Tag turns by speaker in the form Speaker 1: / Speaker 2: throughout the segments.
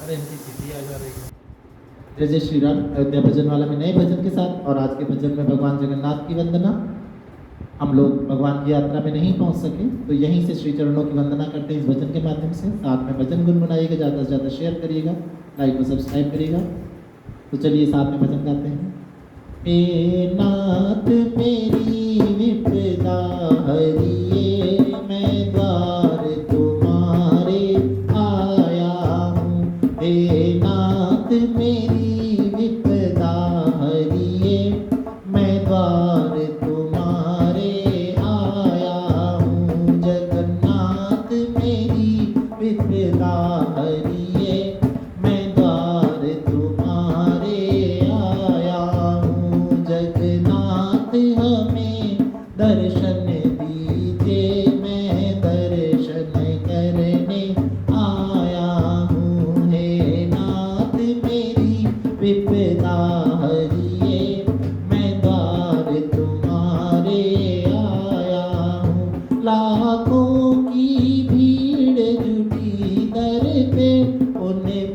Speaker 1: अरे इनकी चिट्ठी आ जा रही है।
Speaker 2: जय जय श्री राम। अयोध्या भजनवाला में नए भजन के साथ और आज के भजन में भगवान जगन्नाथ की वंदना। हम लोग भगवान की यात्रा में नहीं पहुंच सके तो यहीं से श्री चरणों की वंदना करते हैं इस भजन के माध्यम से। साथ में भजन गुनगुनाइएगा, ज़्यादा से ज़्यादा शेयर करिएगा, लाइक को सब्सक्राइब करिएगा। तो चलिए साथ में भजन गाते हैं। हे नाथ मेरी विपदा हरिये, मैं द्वार तुम्हारे आया हूँ। हे नाथ मेरी विपदा हरिये, मैं द्वार तुम्हारे आया हूँ। जगन्नाथ मेरी विपदा हरिये, मैं द्वार तुम्हारे आया हूँ। जगन्नाथ हमें दर्शन दीजिए, मैं दर्शन करने आया हूँ। हे नाथ मेरी विपदा हरिये, मैं द्वार तुम्हारे आया हूँ। लाखों की भीड़ जुटी दर पे, उनमें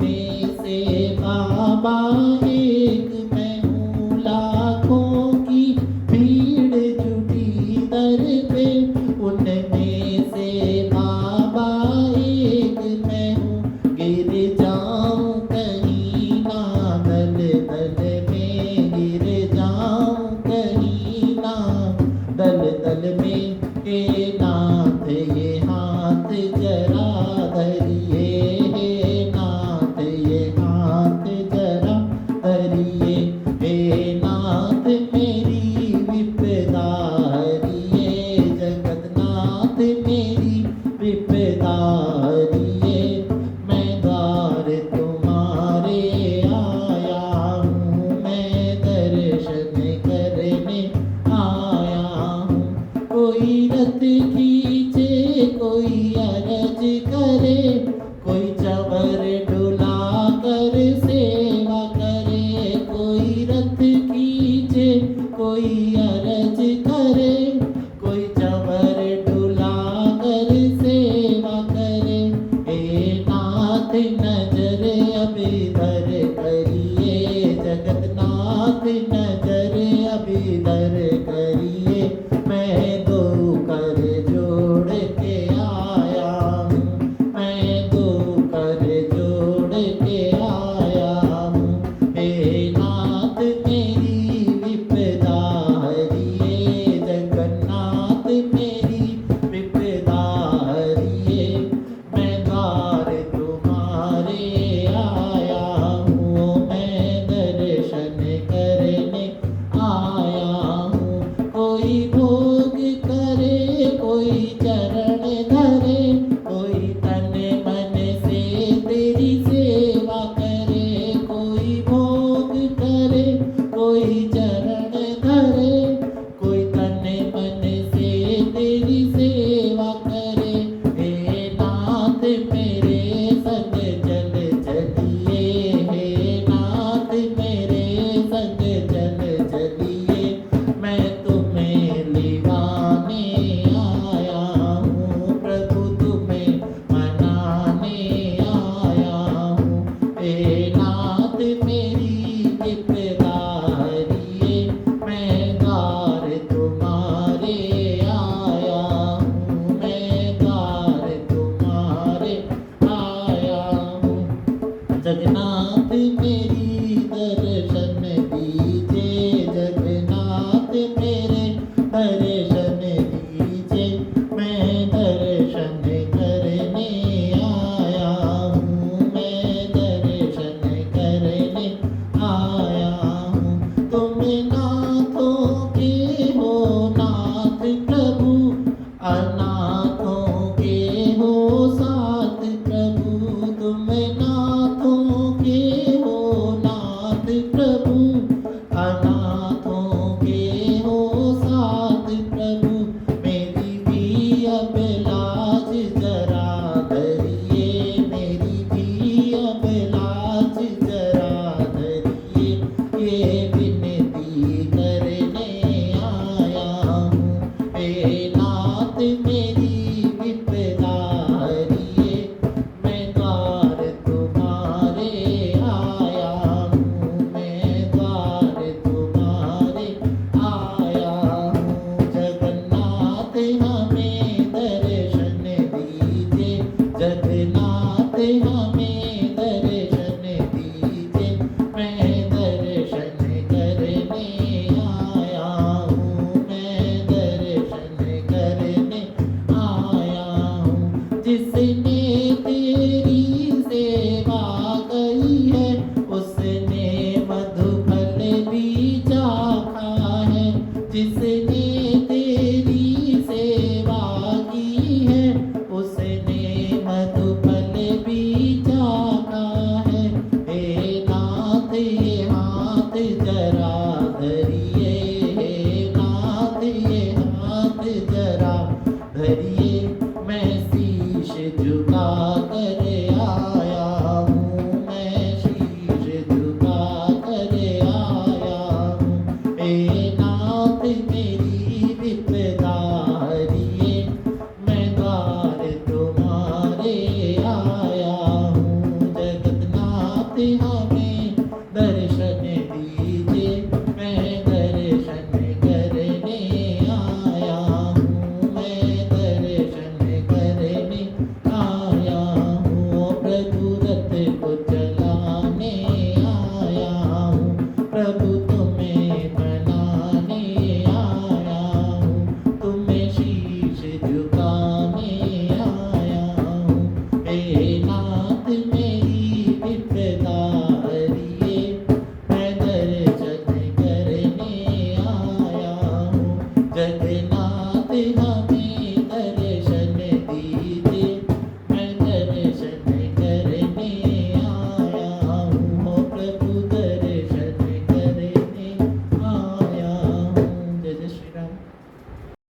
Speaker 2: से बाबा एक मैं हूँ। लाखों की भीड़ जुटी दर पे, उनमें से बाबा एक मैं हूँ। गिर जाऊं कहीं ना दल दल में, गिर जाऊं कहीं ना दल दल में। हे नाथ ये हाथ जरा धरिए, हे नाथ ये हाथ जरा धरिए। हे नाथ मेरी विपदा हरिये, जगन्नाथ मेरी विपदा हरिये, मैं द्वार तुम्हारे आया हूँ। मैं दर्शन करने आया हूँ। कोई रथ खींचे, कोई अरज करे, कोई चवर डुला कर सेवा करे। कोई रथ खींचे, कोई अरज करे, कोई चवर डुला कर सेवा करे। हे नाथ नजर अब इधर करिए, जगन्नाथ नजर अब इधर करिए। मैं दो कर जोड़ के आया हूँ, मैं दो कर जोड़ के आया हूँ। हे नाथ मेरी विपदा हरिये, जगन्नाथ मेरी विपदा हरिये, मैं द्वार तुम्हारे आया हूँ। मैं दर्शन करने आया हूँ। कोई भोग करे, कोई चरण धरे, कोई तन मन से तेरी सेवा करे। कोई भोग करे, कोई चरण धरे, कोई तन मन से तेरी सेवा करे। हे नाथ मेरे संग चल चलिए, हे नाथ मेरे संग चल चलिए। मैं तुम्हें लिवाने आया हूँ, प्रभु तुम्हें मनाने आया हूँ। हे नाथ मेरी विपदा हरिये, मैं द्वार तुम्हारे आया हूँ। मैं द्वार तुम्हारे आया हूँ। जगन्नाथ मेरी दर्शन दीजिए, जगन्नाथ मेरे दर्शन दीजिए। मैं दर्शन करने आया हूँ, मैं दर्शन करने आया हूँ। तुम नाथों के हो नाथ प्रभु, अनाथों के हो साथ प्रभु। तुम नाथों के हो रथ को चला